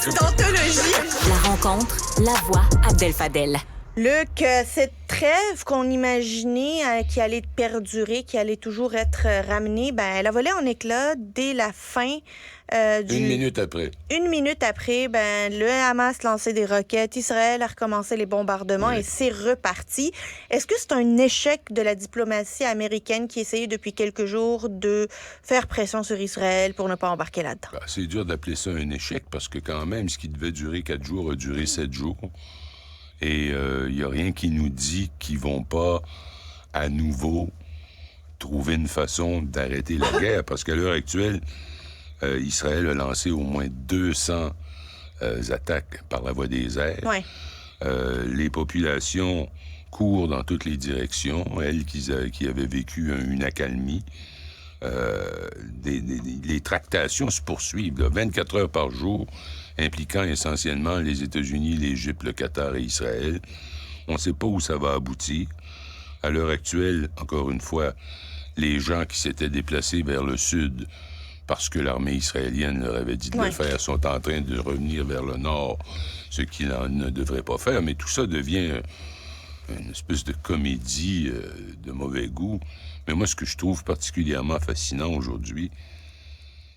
D'anthologie. La rencontre, la voix Abdel Fadel. Luc, cette trêve qu'on imaginait qui allait perdurer, qui allait toujours être ramenée, elle a volé en éclats dès la fin Une minute après. Une minute après, le Hamas lançait des roquettes, Israël a recommencé les bombardements et c'est reparti. Est-ce que c'est un échec de la diplomatie américaine qui essayait depuis quelques jours de faire pression sur Israël pour ne pas embarquer là-dedans? C'est dur d'appeler ça un échec parce que quand même, ce qui devait durer 4 jours a duré 7 jours. Et il n'y a rien qui nous dit qu'ils vont pas à nouveau trouver une façon d'arrêter la guerre parce qu'à l'heure actuelle, Israël a lancé au moins 200 attaques par la voie des airs. Ouais. Les populations courent dans toutes les directions. Elles qui avaient vécu une accalmie. Les tractations se poursuivent, 24 heures par jour, impliquant essentiellement les États-Unis, l'Égypte, le Qatar et Israël. On ne sait pas où ça va aboutir. À l'heure actuelle, encore une fois, les gens qui s'étaient déplacés vers le sud parce que l'armée israélienne leur avait dit de le faire, sont en train de revenir vers le nord, ce qu'ils ne devraient pas faire. Mais tout ça devient une espèce de comédie de mauvais goût. Mais moi, ce que je trouve particulièrement fascinant aujourd'hui,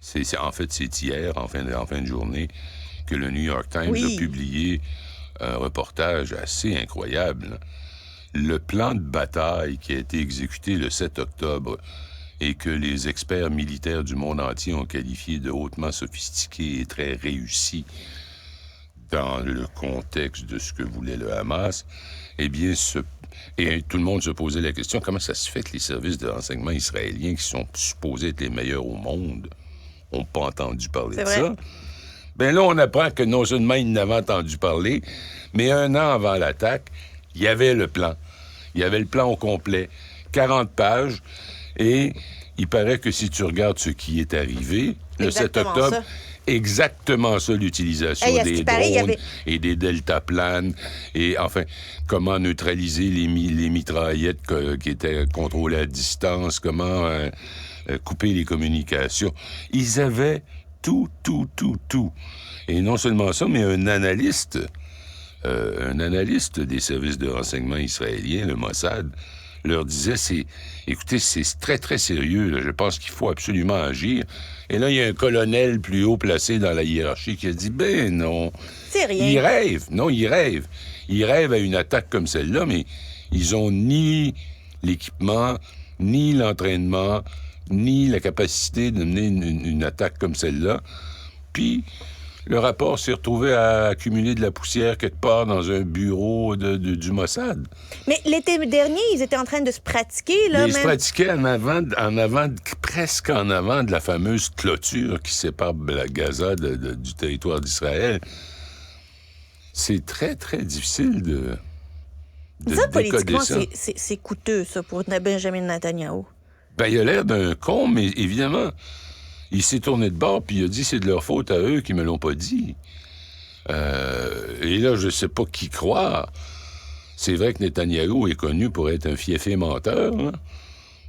c'est hier, en fin de journée, que le New York Times a publié un reportage assez incroyable. Le plan de bataille qui a été exécuté le 7 octobre et que les experts militaires du monde entier ont qualifié de hautement sophistiqué et très réussi dans le contexte de ce que voulait le Hamas, eh bien, et tout le monde se posait la question, comment ça se fait que les services de renseignement israéliens, qui sont supposés être les meilleurs au monde, n'ont pas entendu parler de ça? Là, on apprend que non seulement ils n'avaient entendu parler, mais un an avant l'attaque, il y avait le plan. Il y avait le plan au complet, 40 pages, et il paraît que si tu regardes ce qui est arrivé, le 7 octobre, exactement ça, l'utilisation des drones et des deltaplanes, et enfin, comment neutraliser les mitraillettes qui étaient contrôlées à distance, comment couper les communications. Ils avaient tout. Et non seulement ça, mais un analyste des services de renseignement israéliens, le Mossad, leur disait, écoutez, c'est très, très sérieux, là. Je pense qu'il faut absolument agir. Et là, il y a un colonel plus haut placé dans la hiérarchie qui a dit, non. C'est rien. Ils rêvent. Non, ils rêvent. Ils rêvent à une attaque comme celle-là, mais ils ont ni l'équipement, ni l'entraînement, ni la capacité de mener une attaque comme celle-là. Puis, le rapport s'est retrouvé à accumuler de la poussière quelque part dans un bureau du Mossad. Mais l'été dernier, ils étaient en train de se pratiquer, là. Ils se pratiquaient presque en avant de la fameuse clôture qui sépare la Gaza du territoire d'Israël. C'est très, très difficile de ça, décoder politiquement, ça. c'est coûteux, ça, pour Benjamin Netanyahou. Il a l'air d'un con, mais évidemment, il s'est tourné de bord puis il a dit c'est de leur faute à eux qui me l'ont pas dit. Et là, je sais pas qui croire. C'est vrai que Netanyahou est connu pour être un fiefé menteur, hein?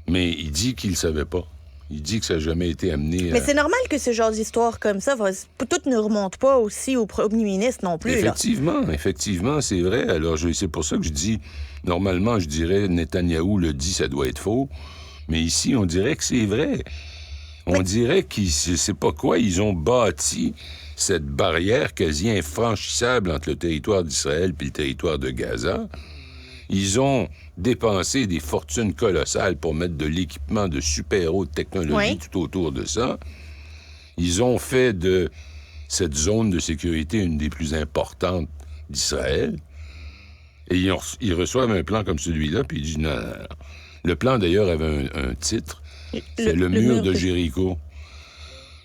Mais il dit qu'il savait pas. Il dit que ça n'a jamais été amené à... Mais c'est normal que ce genre d'histoire comme ça, tout ne remonte pas aussi au premier ministre non plus. Effectivement, c'est vrai. Alors, c'est pour ça que je dis, normalement, je dirais Netanyahou le dit, ça doit être faux. Mais ici, on dirait que c'est vrai. On dirait qu'ils, je sais pas quoi, ils ont bâti cette barrière quasi infranchissable entre le territoire d'Israël et le territoire de Gaza. Ils ont dépensé des fortunes colossales pour mettre de l'équipement de super haute technologie tout autour de ça. Ils ont fait de cette zone de sécurité une des plus importantes d'Israël. Et ils reçoivent un plan comme celui-là, puis ils disent non. Le plan, d'ailleurs, avait un titre. C'est le mur de Jéricho.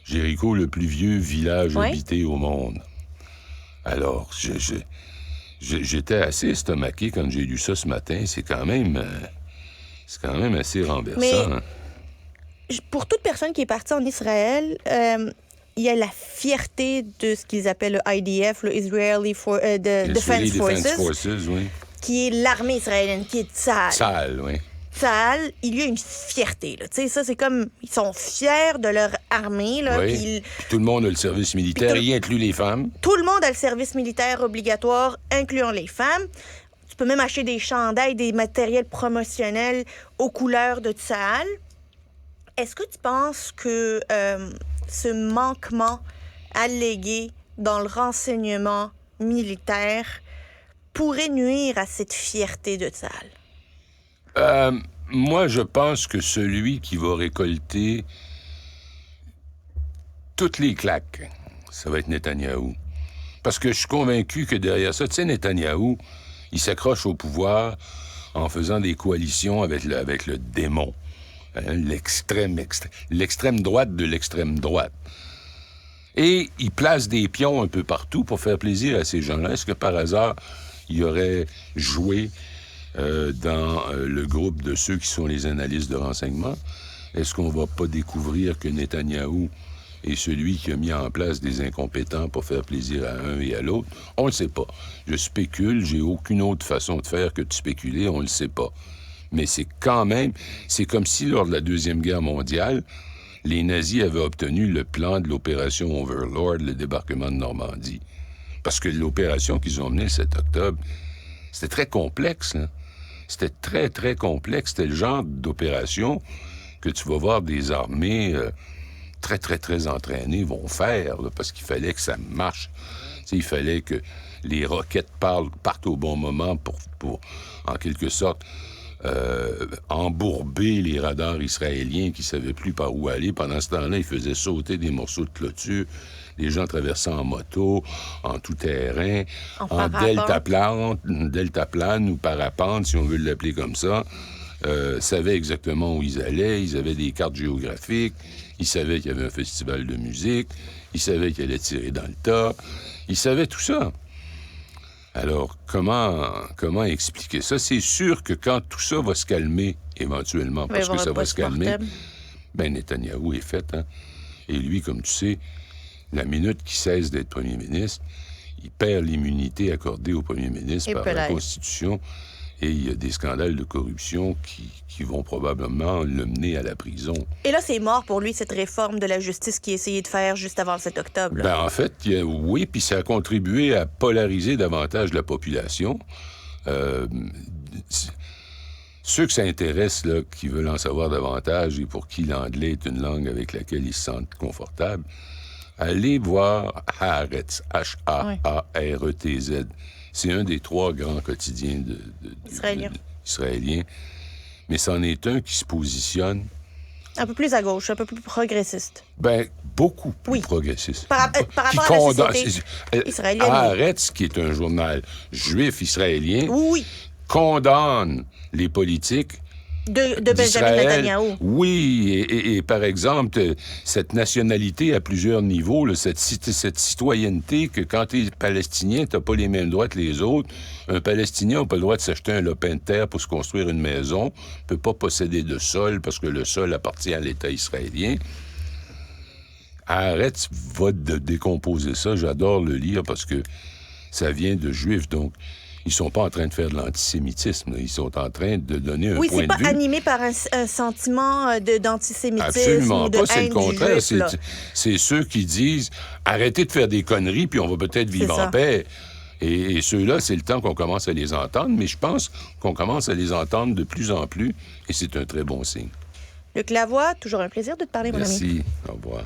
Jéricho, le plus vieux village habité au monde. Alors, j'étais assez estomaqué quand j'ai lu ça ce matin. C'est quand même assez renversant. Mais pour toute personne qui est partie en Israël, il y a la fierté de ce qu'ils appellent le IDF, le Israeli Defense Forces, oui. qui est l'armée israélienne, qui est sale. Sale, oui. Tsahal, il y a une fierté. Là. Tu sais, ça, c'est comme... Ils sont fiers de leur armée. Là, Oui. puis Tout le monde a le service militaire, y inclut les femmes. tout le monde a le service militaire obligatoire, incluant les femmes. Tu peux même acheter des chandails, des matériels promotionnels aux couleurs de Tsahal. Est-ce que tu penses que ce manquement allégué dans le renseignement militaire pourrait nuire à cette fierté de Tsahal? Moi, je pense que celui qui va récolter toutes les claques, ça va être Netanyahou. Parce que je suis convaincu que derrière ça, tu sais, Netanyahou, il s'accroche au pouvoir en faisant des coalitions avec le démon. Hein, l'extrême droite de l'extrême droite. Et il place des pions un peu partout pour faire plaisir à ces gens-là. Est-ce que par hasard, il aurait joué dans le groupe de ceux qui sont les analystes de renseignement? Est-ce qu'on va pas découvrir que Netanyahou est celui qui a mis en place des incompétents pour faire plaisir à un et à l'autre? On le sait pas. Je spécule, j'ai aucune autre façon de faire que de spéculer, on le sait pas. Mais c'est quand même... C'est comme si, lors de la Deuxième Guerre mondiale, les nazis avaient obtenu le plan de l'opération Overlord, le débarquement de Normandie. Parce que l'opération qu'ils ont menée le 7 octobre, c'était très complexe, là. C'était très, très complexe. C'était le genre d'opération que tu vas voir des armées très, très, très entraînées vont faire, là, parce qu'il fallait que ça marche. Tu sais, il fallait que les roquettes partent au bon moment pour en quelque sorte, embourber les radars israéliens qui ne savaient plus par où aller. Pendant ce temps-là, ils faisaient sauter des morceaux de clôture, des gens traversant en moto, en tout terrain, en deltaplane ou parapente, si on veut l'appeler comme ça. Savaient exactement où ils allaient, ils avaient des cartes géographiques, ils savaient qu'il y avait un festival de musique, ils savaient qu'ils allaient tirer dans le tas, ils savaient tout ça. Alors, comment expliquer ça? C'est sûr que quand tout ça va se calmer, éventuellement, parce que ça va se calmer, ben Netanyahou est fait, hein? Et lui, comme tu sais, la minute qu'il cesse d'être premier ministre, il perd l'immunité accordée au premier ministre par la Constitution, et il y a des scandales de corruption qui vont probablement le mener à la prison. Et là, c'est mort pour lui, cette réforme de la justice qu'il a essayé de faire juste avant le 7 octobre. Là. Ben, en fait, oui, puis ça a contribué à polariser davantage la population. Ceux que ça intéresse, là, qui veulent en savoir davantage et pour qui l'anglais est une langue avec laquelle ils se sentent confortables, allez voir Haaretz, H-A-A-R-E-T-Z. C'est un des 3 grands quotidiens israéliens. Mais c'en est un qui se positionne... Un peu plus à gauche, un peu plus progressiste. Ben, beaucoup plus progressiste. Par rapport à la société israélienne. Haaretz, qui est un journal juif israélien, oui. condamne les politiques de Benjamin Netanyahou. Oui, et par exemple, cette nationalité à plusieurs niveaux, là, cette citoyenneté que quand t'es palestinien, t'as pas les mêmes droits que les autres. Un Palestinien n'a pas le droit de s'acheter un lopin de terre pour se construire une maison, peut pas posséder de sol parce que le sol appartient à l'État israélien. Arrête, va de décomposer ça. J'adore le lire parce que ça vient de juifs, donc... Ils sont pas en train de faire de l'antisémitisme. Ils sont en train de donner un point de vue. Oui, c'est pas animé par un sentiment d'antisémitisme Absolument ou de pas, haine c'est le contraire. juif, c'est ceux qui disent « Arrêtez de faire des conneries, puis on va peut-être vivre en paix. » Et ceux-là, c'est le temps qu'on commence à les entendre, mais je pense qu'on commence à les entendre de plus en plus, et c'est un très bon signe. Luc Lavoie, toujours un plaisir de te parler, mon ami. Merci. Au revoir.